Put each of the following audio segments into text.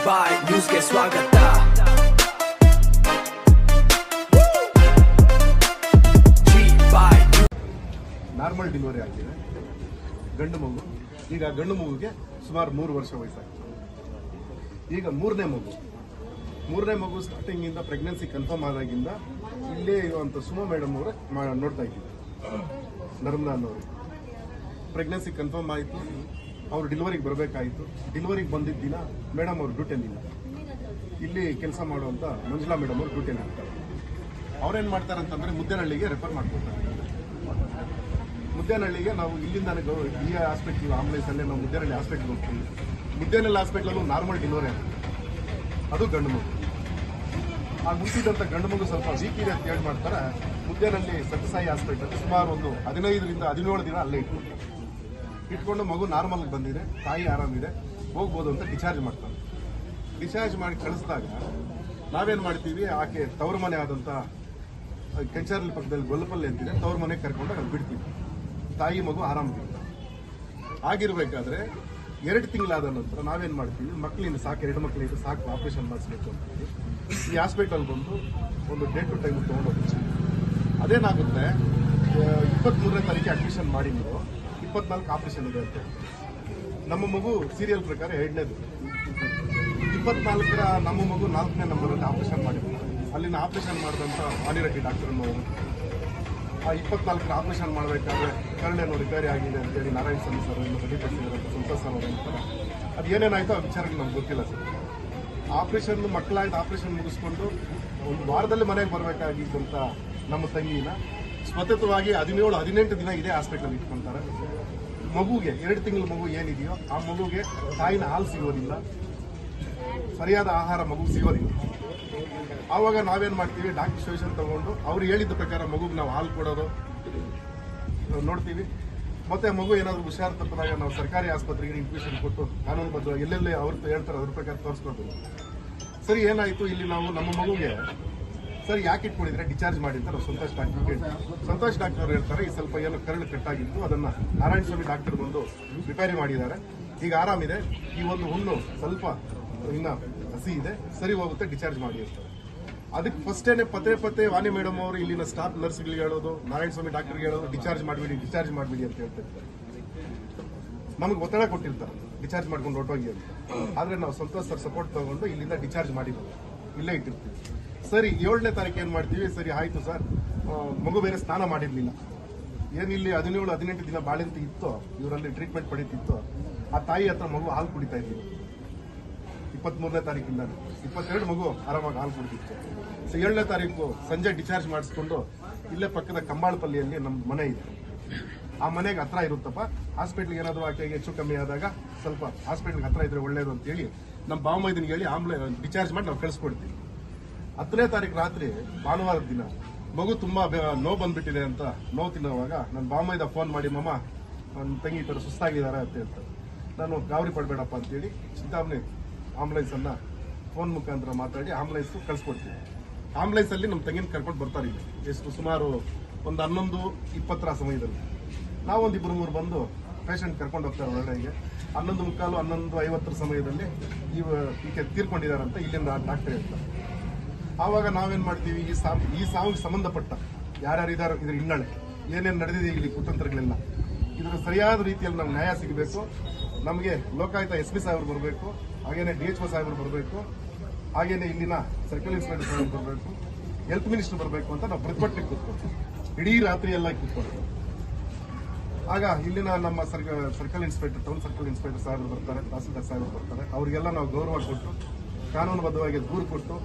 ಬಾಯ್ ನ್ಯೂಸ್ಗೆ ಸ್ವಾಗತ. Normal delivery ಆಗಿದೆ ಗಂಡು ಮಗು. ಈಗ ಗಂಡು ಮಗುಗೆ ಸುಮಾರು 3 ವರ್ಷ ವಯಸ್ಸಾಗ್ತದೆ. ಈಗ ಮೂರನೇ ಮಗು ಸ್ಟಾರ್ಟಿಂಗ್ ಇಂದ ಪ್ರೆಗ್ನೆನ್ಸಿ ಕನ್ಫರ್ಮ್ ಆದಾಗಿಂದ ಇಲ್ಲೇ ಇರುವಂತ ಸುಮಾ ಮೇಡಮ್ ಅವರೇ ನೋಡ್ತಾ ಇದ್ದೀವಿ. ನರ್ಮದಾ ಅನ್ನೋರು ಪ್ರೆಗ್ನೆನ್ಸಿ ಕನ್ಫರ್ಮ್ ಆಯಿತು, ಅವ್ರು ಡೆಲಿವರಿಗೆ ಬರಬೇಕಾಯಿತು. ಡೆಲಿವರಿಗೆ ಬಂದಿದ್ದ ದಿನ ಮೇಡಮ್ ಅವ್ರು ಡ್ಯೂಟಿಯಲ್ಲಿಲ್ಲ. ಇಲ್ಲಿ ಕೆಲಸ ಮಾಡುವಂತ ಮಂಜುಳಾ ಮೇಡಮ್ ಅವರು ಡ್ಯೂಟಿಯಲ್ಲಿ ಇರ್ತಾರೆ. ಅವ್ರೇನು ಮಾಡ್ತಾರೆ ಅಂತಂದ್ರೆ ಮುದ್ದೇನಹಳ್ಳಿಗೆ ರೆಫರ್ ಮಾಡ್ಕೊಳ್ತಾರೆ. ಮುದ್ದೇನಹಳ್ಳಿಗೆ ನಾವು ಇಲ್ಲಿಂದ ಈ ಹಾಸ್ಪಿಟಲ್ ಆಂಬುಲೆನ್ಸಲ್ಲೇ ನಾವು ಮುದ್ದೇನಹಳ್ಳಿ ಹಾಸ್ಪಿಟಲ್ ಹೋಗ್ತೀವಿ. ಮುದ್ದೇನಹಳ್ಳಿ ಹಾಸ್ಪಿಟಲಲ್ಲೂ ನಾರ್ಮಲ್ ಡೆಲಿವರಿ ಆಗುತ್ತೆ, ಅದು ಗಂಡು ಮಗು. ಆ ಮುಟ್ಟಿದಂಥ ಗಂಡು ಮಗು ಸ್ವಲ್ಪ ವೀಕ್ ಇದೆ ಅಂತ ಹೇಳಿ ಮಾಡ್ತಾರೆ. ಮುದ್ದೇನಹಳ್ಳಿ ಸತ್ಯಸಾಯಿ ಹಾಸ್ಪಿಟಲ್ ಸುಮಾರು ಒಂದು 15ರಿಂದ 17 ದಿನ ಅಲ್ಲೇ ಇಟ್ಕೊಂಡು ಮಗು ನಾರ್ಮಲ್ಗೆ ಬಂದಿದೆ, ತಾಯಿ ಆರಾಮಿದೆ, ಹೋಗ್ಬೋದು ಅಂತ ಡಿಸ್ಚಾರ್ಜ್ ಮಾಡ್ತಾರೆ. ಡಿಸ್ಚಾರ್ಜ್ ಮಾಡಿ ಕಳಿಸಿದಾಗ ನಾವೇನು ಮಾಡ್ತೀವಿ, ಆಕೆ ತವರು ಮನೆ ಆದಂಥ ಕೆಂಚಾರಲ್ಲಿ ಪಕ್ಕದಲ್ಲಿ ಗೊಲ್ಲಪಲ್ಲಿ ಅಂತಿದೆ, ತವರು ಮನೆಗೆ ಕರ್ಕೊಂಡು ನಾವು ಬಿಡ್ತೀವಿ. ತಾಯಿ ಮಗು ಆರಾಮಾಗಿರುತ್ತೆ. ಆಗಿರ್ಬೇಕಾದ್ರೆ 2 ತಿಂಗಳಾದ ನಂತರ ನಾವೇನು ಮಾಡ್ತೀವಿ, ಮಕ್ಕಳಿಂದ ಸಾಕು, 2 ಮಕ್ಕಳಿಂದ ಸಾಕು, ಆಪರೇಷನ್ ಮಾಡಿಸ್ಬೇಕು ಅಂತ ಈ ಹಾಸ್ಪಿಟಲ್ ಬಂದು ಒಂದು ಡೇಟ್ ಟು ಟೈಮ್ ತೊಗೊಂಡೋಗ್ತೀವಿ. ಅದೇನಾಗುತ್ತೆ, 23ನೇ ತಾರೀಕಿಗೆ ಅಡ್ಮಿಷನ್ ಮಾಡಿ ನೀವು 24 ಆಪರೇಷನ್ ಇದೆ ಅಂತ. ನಮ್ಮ ಮಗು ಸೀರಿಯಲ್ ಪ್ರಕಾರ 2ನೇದು, 24ರ ನಮ್ಮ ಮಗು 4ನೇ ನಂಬರಲ್ಲಿ ಆಪರೇಷನ್ ಮಾಡಿದ್ರು. ಅಲ್ಲಿನ ಆಪರೇಷನ್ ಮಾಡಿದಂಥ ವಾಣಿರೆಡ್ಡಿ ಡಾಕ್ಟರ್ ಆ 24ರ ಆಪರೇಷನ್ ಮಾಡಬೇಕಾದ್ರೆ ಕರುಳೇನೋ ರಿಪೇರಿ ಆಗಿದೆ ಅಂತೇಳಿ ನಾರಾಯಣ ಸ್ವಾಮಿ ಸರ್ ಸಂತೋಷ್ ಸರ್ ಅವರು ಅಂತಾರೆ. ಅದು ಏನೇನಾಯಿತು ಆ ವಿಚಾರಕ್ಕೆ ನಮ್ಗೆ ಗೊತ್ತಿಲ್ಲ ಸರ್. ಆಪರೇಷನ್ ಮಕ್ಕಳಾಯ್ತು, ಆಪರೇಷನ್ ಮುಗಿಸ್ಕೊಂಡು ಒಂದು ವಾರದಲ್ಲಿ ಮನೆಗೆ ಬರಬೇಕಾಗಿದ್ದಂಥ ನಮ್ಮ ತಂಗಿನ ಸ್ವತಂತ್ರವಾಗಿ 17-18 ದಿನ ಇದೇ ಹಾಸ್ಪಿಟಲ್ ಇಟ್ಕೊಳ್ತಾರೆ. ಮಗುಗೆ 2 ತಿಂಗಳ ಮಗು ಏನಿದೆಯೋ ಆ ಮಗುಗೆ ತಾಯಿನ ಹಾಲು ಸಿಗೋದಿಲ್ಲ, ಸರಿಯಾದ ಆಹಾರ ಮಗು ಸಿಗೋದಿಲ್ಲ. ಆವಾಗ ನಾವೇನು ಮಾಡ್ತೀವಿ, ಡಾಕ್ಟರ್ ಸಜೆಷನ್ ತಗೊಂಡು ಅವ್ರು ಹೇಳಿದ ಪ್ರಕಾರ ಮಗುಗೆ ನಾವು ಹಾಲು ಕೊಡೋದು ನೋಡ್ತೀವಿ. ಮತ್ತೆ ಮಗು ಏನಾದರೂ ಹುಷಾರು ತಪ್ಪಿದಾಗ ನಾವು ಸರ್ಕಾರಿ ಆಸ್ಪತ್ರೆಗೆ ಇಂಟ್ಯೂಷನ್ ಕೊಟ್ಟು ಕಾನೂನುಬದ್ಧ ಎಲ್ಲೆಲ್ಲಿ ಅವ್ರು ಹೇಳ್ತಾರೆ ಅದ್ರ ಪ್ರಕಾರ ತೋರಿಸ್ಕೊಳ್ತೀವಿ. ಸರಿ, ಏನಾಯಿತು, ಇಲ್ಲಿ ನಾವು ನಮ್ಮ ಮಗುಗೆ ಸರಿ ಯಾಕೆ ಇಟ್ಕೊಂಡಿದ್ರೆ ಡಿಸ್ಚಾರ್ಜ್ ಮಾಡಿ ಅಂತ ನಾವು ಸಂತೋಷ್ ಡಾಕ್ಟರ್ ಕೇಳ್ತೀವಿ. ಸಂತೋಷ್ ಡಾಕ್ಟರ್ ಅವ್ರು ಹೇಳ್ತಾರೆ, ಈ ಸ್ವಲ್ಪ ಏನೋ ಕರಳು ಕಟ್ಟಾಗಿತ್ತು, ಅದನ್ನು ನಾರಾಯಣ ಸ್ವಾಮಿ ಡಾಕ್ಟರ್ ಬಂದು ರಿಪೇರಿ ಮಾಡಿದ್ದಾರೆ, ಈಗ ಆರಾಮಿದೆ, ಈ ಒಂದು ಹುಣ್ಣು ಸ್ವಲ್ಪ ಇನ್ನು ಹಸಿ ಇದೆ, ಸರಿ ಹೋಗುತ್ತೆ, ಡಿಸ್ಚಾರ್ಜ್ ಮಾಡಿ ಅಂತಾರೆ. ಅದಕ್ಕೆ ಫಸ್ಟೇನೆ ಪದೇ ವಾಣಿ ಮೇಡಮ್ ಅವರು ಇಲ್ಲಿನ ಸ್ಟಾಫ್ ನರ್ಸ್ಗಳಿಗೆ ಹೇಳೋದು, ನಾರಾಯಣ ಸ್ವಾಮಿ ಡಾಕ್ಟರ್ಗೆ ಹೇಳೋದು, ಡಿಸ್ಚಾರ್ಜ್ ಮಾಡಿಬಿಡಿ ಅಂತ ಹೇಳ್ತಿರ್ತಾರೆ. ನಮಗೆ ಒತ್ತಡ ಕೊಟ್ಟಿರ್ತಾರೆ ಡಿಸ್ಚಾರ್ಜ್ ಮಾಡ್ಕೊಂಡು ಹೊರಟೋಗಿ ಅಂತ. ಆದರೆ ನಾವು ಸಂತೋಷ್ ಸರ್ ಸಪೋರ್ಟ್ ತಗೊಂಡು ಇಲ್ಲಿಂದ ಡಿಸ್ಚಾರ್ಜ್ ಮಾಡಿದ್ವಿ, ಇಲ್ಲೇ ಇಟ್ಟಿರ್ತೀವಿ. ಸರಿ, 7ನೇ ತಾರೀಕು ಏನು ಮಾಡ್ತೀವಿ, ಸರಿ ಆಯಿತು ಸರ್, ಮಗು ಬೇರೆ ಸ್ನಾನ ಮಾಡಿರಲಿಲ್ಲ, ಏನಿಲ್ಲಿ 17-18 ದಿನ ಬಾಳಿಂತ ಇತ್ತು, ಇವರಲ್ಲಿ ಟ್ರೀಟ್ಮೆಂಟ್ ಪಡೀತಿತ್ತು. ಆ ತಾಯಿ ಹತ್ರ ಮಗು ಹಾಲು ಕುಡಿತಾ ಇದ್ದೀವಿ 23ನೇ ತಾರೀಕಿಂದ. 22 ಮಗು ಆರಾಮಾಗಿ ಹಾಲು ಕುಡಿತಿತ್ತು. 7ನೇ ತಾರೀಕು ಸಂಜೆ ಡಿಸ್ಚಾರ್ಜ್ ಮಾಡಿಸ್ಕೊಂಡು ಇಲ್ಲೇ ಪಕ್ಕದ ಕಂಬಾಳಪಲ್ಲಿಯಲ್ಲಿ ನಮ್ಮ ಮನೆ ಇದೆ, ಆ ಮನೆಗೆ ಹತ್ರ ಇರುತ್ತಪ್ಪ, ಹಾಸ್ಪಿಟ್ಲಿಗೆ ಏನಾದರೂ ಆಕೆಗೆ ಹೆಚ್ಚು ಕಮ್ಮಿ ಆದಾಗ ಸ್ವಲ್ಪ ಹಾಸ್ಪಿಟ್ಲಿಗೆ ಹತ್ರ ಇದ್ರೆ ಒಳ್ಳೇದು ಅಂತೇಳಿ ನಮ್ಮ ಬಾವಮೈದನಿಗೆ ಹೇಳಿ ಡಿಸ್ಚಾರ್ಜ್ ಮಾಡಿ ನಾವು ಕಳಿಸ್ಕೊಡ್ತೀವಿ. 10ನೇ ತಾರೀಕು ರಾತ್ರಿ ಭಾನುವಾರದ ದಿನ ಮಗು ತುಂಬ ನೋವು ಬಂದ್ಬಿಟ್ಟಿದೆ ಅಂತ ನೋವು ತಿನ್ನೋವಾಗ ನನ್ನ ಬಾವಮೈದ ಫೋನ್ ಮಾಡಿ, ಮಮ್ಮ ನನ್ನ ತಂಗಿ ಈ ಥರ ಸುಸ್ತಾಗಿದ್ದಾರೆ ಅಂತ ಹೇಳ್ತಾರೆ. ನಾನು ಗಾಬರಿ ಪಡಬೇಡಪ್ಪ ಅಂತೇಳಿ ಚಿಂತಾಮಣಿ ಆಂಬುಲೆನ್ಸನ್ನು ಫೋನ್ ಮುಖಾಂತರ ಮಾತಾಡಿ ಆಂಬುಲೆನ್ಸ್ ಕಳಿಸ್ಕೊಡ್ತೀವಿ. ಆಂಬುಲೆನ್ಸಲ್ಲಿ ನಮ್ಮ ತಂಗಿನ ಕರ್ಕೊಂಡು ಬರ್ತಾರೆ. ಇಲ್ಲಿ ಎಷ್ಟು ಸುಮಾರು ಒಂದು 11:20 ಸಮಯದಲ್ಲಿ ನಾವೊಂದು 2-3 ಬಂದು ಪೇಷಂಟ್ ಕರ್ಕೊಂಡು ಹೋಗ್ತಾರೆ ಒಳಗಡೆಗೆ. 11:15, 11:50 ಸಮಯದಲ್ಲಿ ಈಕೆ ತೀರ್ಕೊಂಡಿದ್ದಾರಂತ ಇಲ್ಲಿಂದ ಡಾಕ್ಟರ್ ಹೇಳ್ತಾರೆ. ಆವಾಗ ನಾವೇನು ಮಾಡ್ತೀವಿ, ಈ ಸಾವಿಗೆ ಸಂಬಂಧಪಟ್ಟ ಯಾರ್ಯಾರಿದ್ದಾರೆ, ಇದ್ರ ಹಿನ್ನೆಲೆ ಏನೇನು ನಡೆದಿದೆ, ಇಲ್ಲಿ ಕುತಂತ್ರಗಳೆಲ್ಲ, ಇದರ ಸರಿಯಾದ ರೀತಿಯಲ್ಲಿ ನಮ್ಗೆ ನ್ಯಾಯ ಸಿಗಬೇಕು. ನಮಗೆ ಲೋಕಾಯುಕ್ತ SP ಸಾಹೇಬರು ಬರಬೇಕು, ಹಾಗೇನೆ DHO ಸಾಹೇಬರು ಬರಬೇಕು, ಹಾಗೇನೆ ಇಲ್ಲಿನ ಸರ್ಕಲ್ ಇನ್ಸ್ಪೆಕ್ಟರ್ ಸಾಹೇಬರು ಬರಬೇಕು, ಹೆಲ್ತ್ ಮಿನಿಸ್ಟರ್ ಬರಬೇಕು ಅಂತ ನಾವು ಪ್ರತಿಭಟನೆ ಕೂತ್ಕೊಳ್ತೀವಿ. ಇಡೀ ರಾತ್ರಿ ಎಲ್ಲ ಕೂತ್ಕೊಳ್ತೀವಿ. ಆಗ ಇಲ್ಲಿನ ನಮ್ಮ circle inspector, town circle inspector ಸಾಹೇಬರು ಬರ್ತಾರೆ, ತಹಸೀಲ್ದಾರ್ ಸಾಹೇಬರು ಬರ್ತಾರೆ. ಅವರಿಗೆಲ್ಲ ನಾವು ಗೌರವ ಕೊಟ್ಟು, ಕಾನೂನುಬದ್ಧವಾಗಿ ದೂರು ಕೊಟ್ಟು,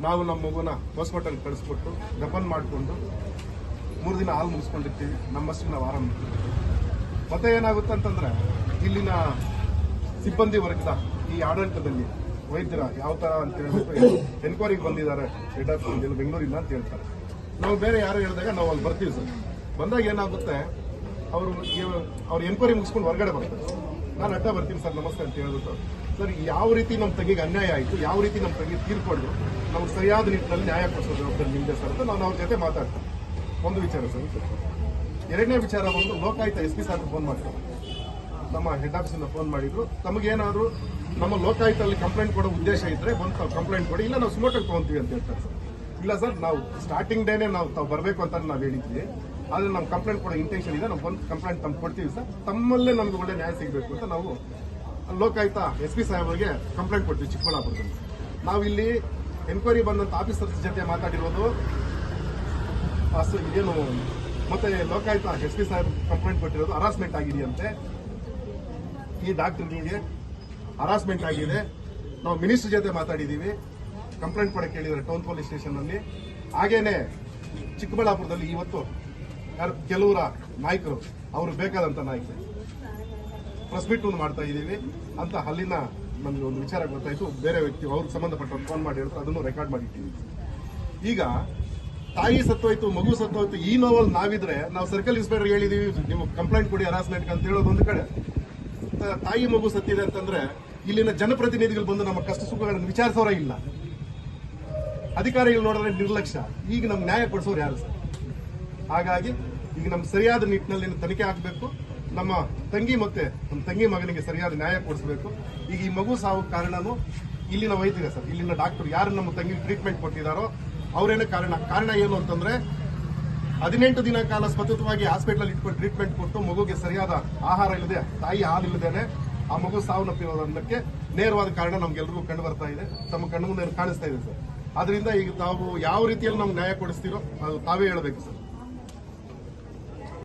ನಾವು ನಮ್ಮ ಮಗುನ ಹಾಸ್ಪಿಟಲ್ ಕಳಿಸ್ಕೊಟ್ಟು ದಫನ್ ಮಾಡಿಕೊಂಡು 3 ದಿನ ಹಾಲು ಮುಗಿಸ್ಕೊಂಡಿರ್ತೀವಿ. ನಮ್ಮಷ್ಟು ನಾವು ಆರಾಮ. ಮತ್ತೆ ಏನಾಗುತ್ತೆ ಅಂತಂದ್ರೆ, ಇಲ್ಲಿನ ಸಿಬ್ಬಂದಿ ವರ್ಗದ ಈ ಆಡಳಿತದಲ್ಲಿ ವೈದ್ಯರ ಯಾವ ಥರ ಅಂತ ಹೇಳ್ಬಿಟ್ಟು ಎನ್ಕ್ವೈರಿಗೆ ಬಂದಿದ್ದಾರೆ ಹೆಡ್ ಆಫೀಸ್ ಬೆಂಗಳೂರಿಂದ ಅಂತ ಹೇಳ್ತಾರೆ. ನಾವು ಬೇರೆ ಯಾರು ಹೇಳಿದಾಗ ನಾವು ಅಲ್ಲಿ ಬರ್ತೀವಿ ಸರ್. ಬಂದಾಗ ಏನಾಗುತ್ತೆ, ಅವ್ರು ಎನ್ಕ್ವೈರಿ ಮುಗಿಸ್ಕೊಂಡು ಹೊರಗಡೆ ಬರ್ತಾರೆ. ನಾನು ಅಡ್ಡ ಬರ್ತೀನಿ ಸರ್, ನಮಸ್ತೆ ಅಂತ ಹೇಳ್ಬಿಟ್ಟು, ಸರ್ ಯಾವ ರೀತಿ ನಮ್ಮ ತಂಗಿಗೆ ಅನ್ಯಾಯ ಆಯಿತು, ಯಾವ ರೀತಿ ನಮ್ಮ ತಂಗಿ ತೀರ್ಕೊಂಡು ನಮ್ಗೆ ಸರಿಯಾದ ನಿಟ್ಟಿನಲ್ಲಿ ನ್ಯಾಯ ಕೊಡಿಸೋ ಜವಾಬ್ದಾರಿ ನಿಮ್ಮದೇ ಸರ್ ಅಂತ ನಾವು ಅವ್ರ ಜೊತೆ ಮಾತಾಡ್ತೀವಿ. ಒಂದು ವಿಚಾರ ಸರ್. ಎರಡನೇ ವಿಚಾರ ಬಂದು ಲೋಕಾಯುಕ್ತ SP ಸಾಹೇಬ್ ಫೋನ್ ಮಾಡ್ತಾರೆ. ನಮ್ಮ ಹೆಡ್ ಆಫೀಸಿಂದ ಫೋನ್ ಮಾಡಿದ್ರು, ತಮಗೇನಾದರೂ ನಮ್ಮ ಲೋಕಾಯುಕ್ತಲ್ಲಿ ಕಂಪ್ಲೇಂಟ್ ಕೊಡೋ ಉದ್ದೇಶ ಇದ್ದರೆ ಬಂದು ತಾವು ಕಂಪ್ಲೇಂಟ್ ಕೊಡಿ, ಇಲ್ಲ ನಾವು ಸುಮೋಟೋಗೆ ತೊಗೊತೀವಿ ಅಂತ ಹೇಳ್ತಾರೆ ಸರ್. ಇಲ್ಲ ಸರ್, ನಾವು ಸ್ಟಾರ್ಟಿಂಗ್ ಡೇನೇ ತಾವು ಬರಬೇಕು ಅಂತ ನಾವು ಹೇಳಿದ್ವಿ, ಆದರೆ ನಮ್ಮ ಕಂಪ್ಲೇಂಟ್ ಕೊಡೋ ಇಂಟೆನ್ಷನ್ ಇದೆ, ನಾವು ಬಂದು ಕಂಪ್ಲೇಂಟ್ ತಮ್ಮ ಕೊಡ್ತೀವಿ ಸರ್, ತಮ್ಮಲ್ಲೇ ನಮ್ಗೆ ಒಳ್ಳೆ ನ್ಯಾಯ ಸಿಗಬೇಕು ಅಂತ ನಾವು ಲೋಕಾಯುಕ್ತ SP ಸಾಹೇಬರಿಗೆ ಕಂಪ್ಲೇಂಟ್ ಕೊಡ್ತೀವಿ ಚಿಕ್ಕಬಳ್ಳಾಪುರದಲ್ಲಿ. ನಾವು ಇಲ್ಲಿ ಎನ್ಕ್ವೈರಿ ಬಂದಂಥ ಆಫೀಸರ್ಸ್ ಜೊತೆ ಮಾತಾಡಿರೋದು ಏನು, ಮತ್ತೆ ಲೋಕಾಯುಕ್ತ SP ಸಾಹೇಬ್ ಕಂಪ್ಲೇಂಟ್ ಕೊಟ್ಟಿರೋದು ಹರಾಸ್ಮೆಂಟ್ ಆಗಿದೆಯಂತೆ, ಈ ಡಾಕ್ಟರ್ಗಳಿಗೆ ಹರಾಸ್ಮೆಂಟ್ ಆಗಿದೆ. ನಾವು ಮಿನಿಸ್ಟರ್ ಜೊತೆ ಮಾತಾಡಿದ್ದೀವಿ, ಕಂಪ್ಲೇಂಟ್ ಕೊಡಕ್ಕೆ ಹೇಳಿದ್ದಾರೆ ಟೌನ್ ಪೊಲೀಸ್ ಸ್ಟೇಷನ್ನಲ್ಲಿ. ಹಾಗೇನೆ ಚಿಕ್ಕಬಳ್ಳಾಪುರದಲ್ಲಿ ಇವತ್ತು ಕೆಲವರ ನಾಯಕರು, ಅವರು ಬೇಕಾದಂಥ ನಾಯಕರು ಪ್ರೆಸ್ ಮೀಟ್ ಮಾಡ್ತಾ ಇದ್ದೀವಿ ಅಂತ ಅಲ್ಲಿನ ನಮಗೆ ಒಂದು ವಿಚಾರ ಗೊತ್ತಾಯಿತು. ಬೇರೆ ವ್ಯಕ್ತಿ ಅವ್ರಿಗೆ ಸಂಬಂಧಪಟ್ಟ ಫೋನ್ ಮಾಡಿ ಹೇಳಿದ್ರು, ಅದನ್ನು ರೆಕಾರ್ಡ್ ಮಾಡಿಟ್ಟಿದ್ದೀವಿ. ಈಗ ತಾಯಿ ಸತ್ತೋಯ್ತು, ಮಗು ಸತ್ತೋಯ್ತು, ಈ ನೋವಲ್ಲಿ ನಾವಿದ್ರೆ ನಾವು ಸರ್ಕಲ್ ಇನ್ಸ್ಪೆಕ್ಟರ್ ಹೇಳಿದೀವಿ ನೀವು ಕಂಪ್ಲೇಂಟ್ ಕೊಡಿ ಹರಾಸ್ಮೆಂಟ್ ಅಂತ ಹೇಳೋದು ಒಂದು ಕಡೆ. ತಾಯಿ ಮಗು ಸತ್ತಿದೆ ಅಂತಂದ್ರೆ ಇಲ್ಲಿನ ಜನಪ್ರತಿನಿಧಿಗಳು ಬಂದು ನಮ್ಮ ಕಷ್ಟ ಸುಖಗಳನ್ನು ವಿಚಾರಿಸೋರ ಇಲ್ಲ, ಅಧಿಕಾರಿಗಳು ನೋಡಿದ್ರೆ ನಿರ್ಲಕ್ಷ್ಯ. ಈಗ ನಮ್ಗೆ ನ್ಯಾಯ ಕೊಡಿಸೋರು ಯಾರು ಸರ್? ಹಾಗಾಗಿ ಈಗ ನಮ್ಗೆ ಸರಿಯಾದ ನಿಟ್ಟಿನಲ್ಲಿ ತನಿಖೆ ಆಗಬೇಕು, ನಮ್ಮ ತಂಗಿ ಮತ್ತೆ ನಮ್ಮ ತಂಗಿ ಮಗನಿಗೆ ಸರಿಯಾದ ನ್ಯಾಯ ಕೊಡಿಸಬೇಕು. ಈಗ ಈ ಮಗು ಸಾವು ಕಾರಣನೂ ಇಲ್ಲಿನ ವೈದ್ಯರೇ ಸರ್, ಇಲ್ಲಿನ ಡಾಕ್ಟರ್ ಯಾರು ನಮ್ಮ ತಂಗಿ ಟ್ರೀಟ್ಮೆಂಟ್ ಕೊಟ್ಟಿದ್ದಾರೋ ಅವರೇನೇ ಕಾರಣ ಏನು ಅಂತಂದ್ರೆ 18 ದಿನ ಕಾಲ ಸತತವಾಗಿ ಹಾಸ್ಪಿಟಲ್ ಇಟ್ಕೊಂಡು ಟ್ರೀಟ್ಮೆಂಟ್ ಕೊಟ್ಟು ಮಗುಗೆ ಸರಿಯಾದ ಆಹಾರ ಇಲ್ಲದೆ, ತಾಯಿ ಹಾಲಿಲ್ಲದೇನೆ ಆ ಮಗು ಸಾವನ್ನಪ್ಪಿರೋದಕ್ಕೆ ನೇರವಾದ ಕಾರಣ ನಮ್ಗೆಲ್ರಿಗೂ ಕಂಡು ಬರ್ತಾ ಇದೆ, ತಮ್ಮ ಕಣ್ಣು ಮುಂದೆ ಕಾಣಿಸ್ತಾ ಇದೆ ಸರ್. ಆದ್ರಿಂದ ಈಗ ತಾವು ಯಾವ ರೀತಿಯಲ್ಲಿ ನಮ್ಗೆ ನ್ಯಾಯ ಕೊಡಿಸ್ತೀರೋ ಅದು ತಾವೇ ಹೇಳಬೇಕು sir.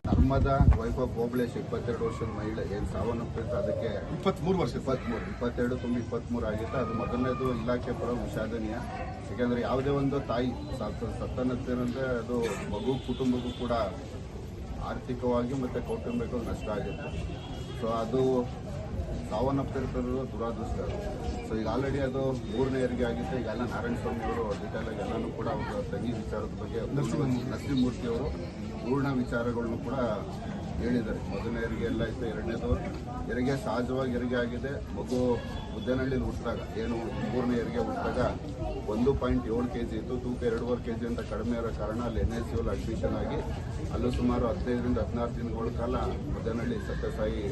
Narmada wife of Obalesh 22 ವರ್ಷದ ಮಹಿಳೆ ಏನು ಸಾವನ್ನಪ್ಪಿತ್ತು, ಅದಕ್ಕೆ 23 ವರ್ಷ 22 ತುಂಬಿ 23 ಆಗಿತ್ತು. ಅದು ಮೊದಲನೇದು ಇಲಾಖೆ ಪರ ವಿಷಾದನೀಯ. ಯಾಕೆಂದರೆ ಯಾವುದೇ ಒಂದು ತಾಯಿ ಸತ್ತನಂತೆ ಅದು ಮಗು ಕುಟುಂಬಕ್ಕೂ ಕೂಡ ಆರ್ಥಿಕವಾಗಿ ಮತ್ತು ಕೌಟುಂಬಿಕ ನಷ್ಟ ಆಗುತ್ತೆ. ಸೊ ಅದು ಸಾವನ್ನಪ್ಪಿರ್ತಿರೋದು ದುರಾದೃಷ್ಟ. ಸೊ ಈಗ ಆಲ್ರೆಡಿ ಅದು 3ನೇ ಹೆರಿಗೆ ಆಗಿತ್ತು. ಈಗೆಲ್ಲ ನಾರಾಯಣ ಸ್ವಾಮಿ ಅವರು ಡೀಟೇಲ್ ಆಗಿ ಎಲ್ಲನೂ ಕೂಡ ಅವರ ತಂಗಿ ವಿಚಾರದ ಬಗ್ಗೆ ನರಸಿಂಹಮೂರ್ತಿ ಅವರು ಪೂರ್ಣ ವಿಚಾರಗಳನ್ನು ಕೂಡ ಹೇಳಿದ್ದಾರೆ. ಮೊದಲನೇ ಹೆರಿಗೆ ಎಲ್ಲ ಇತ್ತು, 2ನೇದು ಹೆರಿಗೆ ಸಹಜವಾಗಿ ಹೆರಿಗೆ ಆಗಿದೆ. ಮಗು ಮುದ್ದೇನಹಳ್ಳಿಲಿ ಹುಟ್ಟಿದಾಗ ಏನು 3ನೇ ಹೆರಿಗೆ ಹುಟ್ಟಿದಾಗ 1.7 kg ಇತ್ತು, ತೂಕ 2.5 kg ಅಂತ ಕಡಿಮೆ ಇರೋ ಕಾರಣ ಅಲ್ಲಿ NICU ಅಡ್ಮಿಷನ್ ಆಗಿ ಅಲ್ಲೂ ಸುಮಾರು 15ರಿಂದ 16 ದಿನಗಳ ಕಾಲ ಮುದ್ದೇನಹಳ್ಳಿ ಸತ್ಯಸಾಯಿ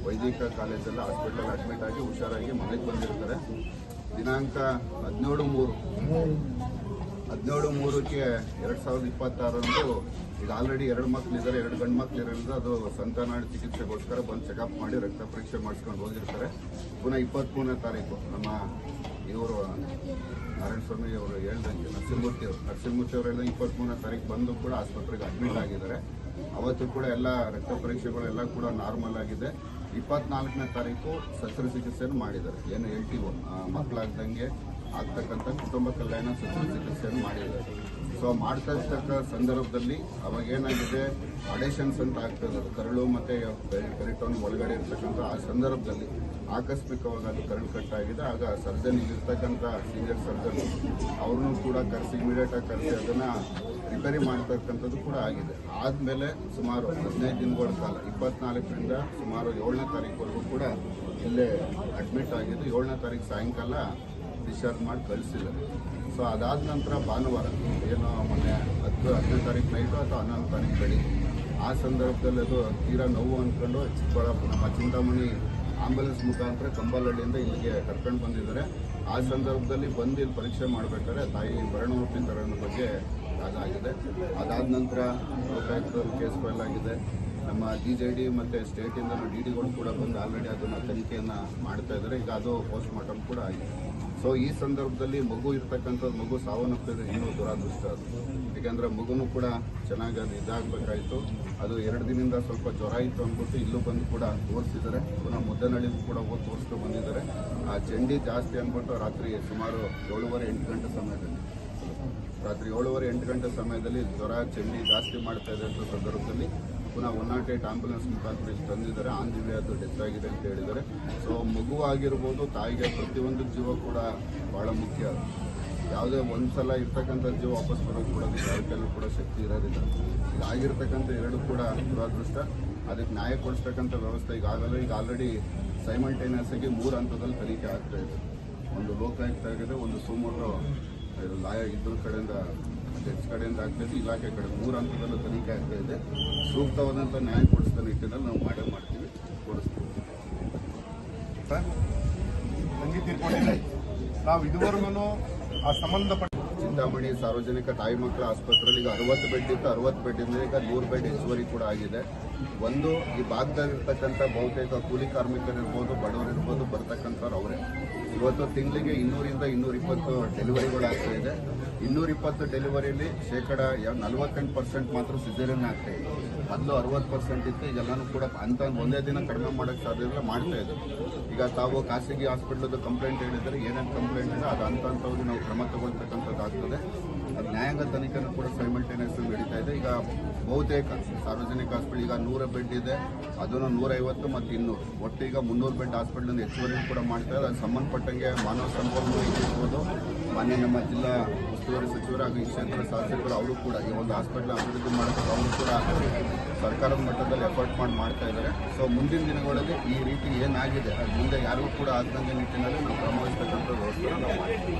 ವೈದಿಕ ಕಾಲೇಜಲ್ಲಿ ಹಾಸ್ಪಿಟಲ್ ಅಡ್ಮಿಟ್ ಆಗಿ ಹುಷಾರಾಗಿ ಮನೆಗೆ ಬಂದಿರ್ತಾರೆ. ದಿನಾಂಕ 17/3/2026 ಈಗ ಆಲ್ರೆಡಿ 2 ಮಕ್ಕಳಿದ್ದಾರೆ, 2 ಗಂಡು ಮಕ್ಕಳು ಇರೋದ್ರಿಂದ ಅದು ಸಂತಾನ ಚಿಕಿತ್ಸೆಗೋಸ್ಕರ ಬಂದು ಚೆಕಪ್ ಮಾಡಿ ರಕ್ತ ಪರೀಕ್ಷೆ ಮಾಡಿಸ್ಕೊಂಡು ಹೋಗಿರ್ತಾರೆ. ಪುನಃ 23ನೇ ತಾರೀಕು ನಮ್ಮ ಇವರು ನಾರಾಯಣ ಸ್ವಾಮಿ ಅವರು ಹೇಳ್ದಂಗೆ ನರಸಿಂಹಮೂರ್ತಿ ಅವರು ಹೇಳ್ದಂಗೆ 23ನೇ ತಾರೀಕು ಬಂದು ಕೂಡ ಆಸ್ಪತ್ರೆಗೆ ಅಡ್ಮಿಟ್ ಆಗಿದ್ದಾರೆ. ಅವತ್ತು ಕೂಡ ಎಲ್ಲ ರಕ್ತ ಪರೀಕ್ಷೆಗಳೆಲ್ಲ ಕೂಡ ನಾರ್ಮಲ್ ಆಗಿದೆ. 24ನೇ ತಾರೀಕು ಶಸ್ತ್ರಚಿಕಿತ್ಸೆಯನ್ನು ಮಾಡಿದ್ದಾರೆ. ಏನು LTO ಮಕ್ಕಳಾಗ್ದಂಗೆ ಆಗ್ತಕ್ಕಂಥ ಕುಟುಂಬ ಕಲ್ಯಾಣ ಶಸ್ತ್ರಚಿಕಿತ್ಸೆಯನ್ನು ಮಾಡಿದ್ದಾರೆ. ಸೊ ಮಾಡ್ತಾ ಇರ್ತಕ್ಕ ಸಂದರ್ಭದಲ್ಲಿ ಅವಾಗೇನಾಗಿದೆ, ಅಡೇಷನ್ಸ್ ಅಂತ ಆಗ್ತದೆ, ಅದು ಕರಳು ಮತ್ತು ಪೆರಿಟೋನ್ ಒಳಗಡೆ ಇರ್ತಕ್ಕಂಥ ಆ ಸಂದರ್ಭದಲ್ಲಿ ಆಕಸ್ಮಿಕವಾಗಿ ಅದು ಕರಳು ಕಟ್ಟಾಗಿದೆ. ಆಗ ಸರ್ಜನ್ ಇರ್ತಕ್ಕಂಥ ಸೀನಿಯರ್ ಸರ್ಜನ್ ಅವ್ರನ್ನೂ ಕೂಡ ಕರೆಸಿ ಇಮಿಡಿಯೇಟಾಗಿ ಕರೆಸಿ ಅದನ್ನು ರಿಪೇರಿ ಮಾಡ್ತಕ್ಕಂಥದ್ದು ಕೂಡ ಆಗಿದೆ. ಆದಮೇಲೆ ಸುಮಾರು 15 ದಿನಗಳ ಕಾಲ 24ರಿಂದ ಸುಮಾರು 7ನೇ ತಾರೀಕುವರೆಗೂ ಕೂಡ ಇಲ್ಲೇ ಅಡ್ಮಿಟ್ ಆಗಿದೆ. 7ನೇ ತಾರೀಕು ಸಾಯಂಕಾಲ ಡಿಸ್ಚಾರ್ಜ್ ಮಾಡಿ ಕಳಿಸಿದ್ದಾರೆ. ಸೊ ಅದಾದ ನಂತರ ಭಾನುವಾರ ಏನು ಮೊನ್ನೆ 10ನೇ ತಾರೀಕು ನೈಟು ಅಥವಾ 11ನೇ ತಾರೀಕು ಬೆಳಿಗ್ಗೆ ಆ ಸಂದರ್ಭದಲ್ಲಿ ಅದು ತೀರಾ ನೋವು ಅಂದ್ಕೊಂಡು ಚಿಕ್ಕಬಳ್ಳಾಪುರ ನಮ್ಮ ಚಿಂತಾಮಣಿ ಆಂಬುಲೆನ್ಸ್ ಮುಖಾಂತರ ಕಂಬಲಹಳ್ಳಿಯಿಂದ ಇಲ್ಲಿಗೆ ಕರ್ಕೊಂಡು ಬಂದಿದ್ದಾರೆ. ಆ ಸಂದರ್ಭದಲ್ಲಿ ಬಂದು ಇಲ್ಲಿ ಪರೀಕ್ಷೆ ಮಾಡಬೇಕಾದ್ರೆ ತಾಯಿ ಮರಣ ಹೊಂದಿದ್ದಾರೆ ಅನ್ನೋ ಬಗ್ಗೆ ಅದಾಗಿದೆ. ಅದಾದ ನಂತರ ಲೋಕಾಯುಕ್ತದಲ್ಲಿ ಕೇಸ್ ಫೈಲ್ ಆಗಿದೆ. ನಮ್ಮ DJD ಮತ್ತು ಸ್ಟೇಟಿಂದ DDಗಳು ಕೂಡ ಬಂದು ಆಲ್ರೆಡಿ ಅದನ್ನು ತನಿಖೆಯನ್ನು ಮಾಡ್ತಾ ಇದ್ದಾರೆ. ಈಗ ಅದು ಪೋಸ್ಟ್ ಮಾರ್ಟಮ್ ಕೂಡ ಆಗಿದೆ. ಸೊ ಈ ಸಂದರ್ಭದಲ್ಲಿ ಮಗು ಇರ್ತಕ್ಕಂಥದ್ದು, ಮಗು ಸಾವನ್ನಪ್ಪಿದ್ರೆ ಇನ್ನೂ ದುರಾದೃಷ್ಟ ಅದು. ಯಾಕೆಂದರೆ ಮಗುನೂ ಕೂಡ ಚೆನ್ನಾಗಿ ಅದು ಇದಾಗಬೇಕಾಯಿತು. ಅದು 2 ದಿನದಿಂದ ಸ್ವಲ್ಪ ಜ್ವರ ಇತ್ತು ಅಂದ್ಬಿಟ್ಟು ಇಲ್ಲೂ ಬಂದು ಕೂಡ ತೋರಿಸಿದ್ದಾರೆ. ಪುನಃ ಮುದ್ದೇನಹಳ್ಳಿಗೂ ಕೂಡ ಹೋಗಿ ತೋರಿಸ್ಕೊಂಡು ಬಂದಿದ್ದಾರೆ. ಆ ಚಂಡಿ ಜಾಸ್ತಿ ಅಂದ್ಬಿಟ್ಟು ರಾತ್ರಿ ಸುಮಾರು 7:30-8 ಗಂಟೆ ಸಮಯದಲ್ಲಿ ರಾತ್ರಿ 7:30-8 ಗಂಟೆ ಸಮಯದಲ್ಲಿ ಜ್ವರ ಚಂಡಿ ಜಾಸ್ತಿ ಮಾಡ್ತಾ ಇದೆ ಅಂತ ಸಂದರ್ಭದಲ್ಲಿ ಪುನಃ 108 ಆಂಬುಲೆನ್ಸ್ ಮುಖಾಂತರ ಇಲ್ಲಿ ತಂದಿದ್ದಾರೆ. ಆನ್ ದಿ ವೇ ಅದು ಡೆತ್ ಆಗಿದೆ ಅಂತ ಹೇಳಿದ್ದಾರೆ. ಸೊ ಮಗು ಆಗಿರ್ಬೋದು, ತಾಯಿಗೆ ಪ್ರತಿಯೊಂದು ಜೀವ ಕೂಡ ಭಾಳ ಮುಖ್ಯ. ಯಾವುದೇ ಒಂದು ಸಲ ಇರ್ತಕ್ಕಂಥ ಜೀವ ವಾಪಸ್ ಬರೋದು ಕೂಡ ಯಾರಿಗೆಲ್ಲೂ ಕೂಡ ಶಕ್ತಿ ಇರೋದಿಲ್ಲ. ಈಗ ಆಗಿರ್ತಕ್ಕಂಥ 2 ಕೂಡ ದುರಾದೃಷ್ಟ. ಅದಕ್ಕೆ ನ್ಯಾಯ ಕೊಡಿಸ್ತಕ್ಕಂಥ ವ್ಯವಸ್ಥೆ ಈಗ ಆಲ್ರೆಡಿ ಸೈಮಲ್ಟೇನಿಯಸ್ ಆಗಿ 3 ಹಂತದಲ್ಲಿ ತನಿಖೆ ಆಗ್ತಾ ಇದೆ. ಒಂದು ಲೋಕಾಯುಕ್ತ ಆಗಿದೆ, ಒಂದು ಸುಮೋಟೋ ಇದ್ರ ಕಡೆಯಿಂದ ಜಡ್ಜ್ ಕಡೆಯಿಂದ ಆಗ್ತಾಯಿದೆ, ಇಲಾಖೆ ಕಡೆ 3 ಹಂತದಲ್ಲೂ ತನಿಖೆ ಆಗ್ತಾ ಇದೆ. ಸೂಕ್ತವಾದಂಥ ನ್ಯಾಯ ಕೊಡಿಸಿದ ನಿಟ್ಟಿನಲ್ಲಿ ನಾವು ಮಾಡ್ತೀವಿ, ಕೊಡಿಸ್ತೀವಿ. ಸರ್ ತಂಗಿ ತೀರ್ಕೊಂಡಿಲ್ಲ. ನಾವು ಇದುವರೆಗೂ ಆ ಸಂಬಂಧಪಟ್ಟ ಚಿಂತಾಮಣಿ ಸಾರ್ವಜನಿಕ ತಾಯಿ ಮಕ್ಕಳ ಆಸ್ಪತ್ರೆಯಲ್ಲಿ ಈಗ 60 ಬೆಡ್ ಇತ್ತು, 60 ಬೆಡ್ಡಿಂದ ಈಗ 100 ಬೆಡ್ ಹೆಚ್ಚುವರಿ ಕೂಡ ಆಗಿದೆ. ಒಂದು ಈ ಭಾಗದಲ್ಲಿರ್ತಕ್ಕಂಥ ಬಹುತೇಕ ಕೂಲಿ ಕಾರ್ಮಿಕರಿರ್ಬೋದು, ಬಡವರಿರ್ಬೋದು, ಬರ್ತಕ್ಕಂಥವ್ರು ಅವರೇ. ಇವತ್ತು ತಿಂಗಳಿಗೆ 200ರಿಂದ 220 ಡೆಲಿವರಿಗಳಾಗ್ತಾ ಇದೆ. 220 ಡೆಲಿವರಿಯಲ್ಲಿ ಶೇಕಡ 48% ಮಾತ್ರ ಸಿಸೇರಿಯನ್ ಆಗ್ತಾ ಇದೆ. ಮೊದಲು 60% ಇತ್ತು. ಈಗೆಲ್ಲನೂ ಕೂಡ ಅಂತ ಒಂದೇ ದಿನ ಕಡಿಮೆ ಮಾಡೋಕ್ಕೆ ಸಾಧ್ಯ ಇಲ್ಲ, ಮಾಡ್ತಾ ಇದ್ದಾರೆ. ಈಗ ತಾವು ಖಾಸಗಿ ಹಾಸ್ಪಿಟ್ಲದ್ದು ಕಂಪ್ಲೇಂಟ್ ಹೇಳಿದರೆ ಏನೇನು ಕಂಪ್ಲೇಂಟ್ ಇದೆ ಅದು ಹಂತವಾಗಿ ನಾವು ಕ್ರಮ ತಗೊಳ್ತಕ್ಕಂಥದ್ದಾಗ್ತದೆ. ಅದು ನ್ಯಾಯಾಂಗ ತನಿಖೆನೂ ಕೂಡ ಸೈಮಲ್ಟೇನಿಯಸ್ ನಡೀತಾ ಇದೆ. ಈಗ ಬಹುತೇಕ ಸಾರ್ವಜನಿಕ ಹಾಸ್ಪಿಟಲ್ ಈಗ 100 ಬೆಡ್ ಇದೆ, ಅದನ್ನು 150 ಮತ್ತು 200 ಒಟ್ಟು ಈಗ 300 ಬೆಡ್ ಹಾಸ್ಪಿಟಲ್ ಹೆಚ್ಚುವರಿ ಕೂಡ ಮಾಡ್ತಾ ಇದೆ. ಅದು ಸಂಬಂಧಪಟ್ಟಂಗೆ ಮಾನವ ಸಂಪನ್ಮೂಲ ಇರ್ಬೋದು, ಮಾನ್ಯ ನಮ್ಮ ಜಿಲ್ಲಾ ಉಸ್ತುವಾರಿ ಸಚಿವರು ಹಾಗೂ ಈ ಕ್ಷೇತ್ರದ ಶಾಸಕರು ಅವರು ಕೂಡ ಈ ಒಂದು ಹಾಸ್ಪಿಟಲ್ ಅಭಿವೃದ್ಧಿ ಮಾಡೋದಕ್ಕೆ ಅವರು ಕೂಡ ಸರ್ಕಾರದ ಮಟ್ಟದಲ್ಲಿ ಎಫರ್ಟ್ ಮಾಡ್ತಾ ಇದ್ದಾರೆ. ಸೊ ಮುಂದಿನ ದಿನಗಳಲ್ಲಿ ಈ ರೀತಿ ಏನಾಗಿದೆ ಅದು ಮುಂದೆ ಯಾರಿಗೂ ಕೂಡ ಆಗದಂಗೆ ನಿಟ್ಟಿನಲ್ಲಿ ನಾವು ಕ್ರಮ ವಹಿಸ್ತಕ್ಕಂಥ ವ್ಯವಸ್ಥೆ ನಾವು ಮಾಡ್ತೀವಿ.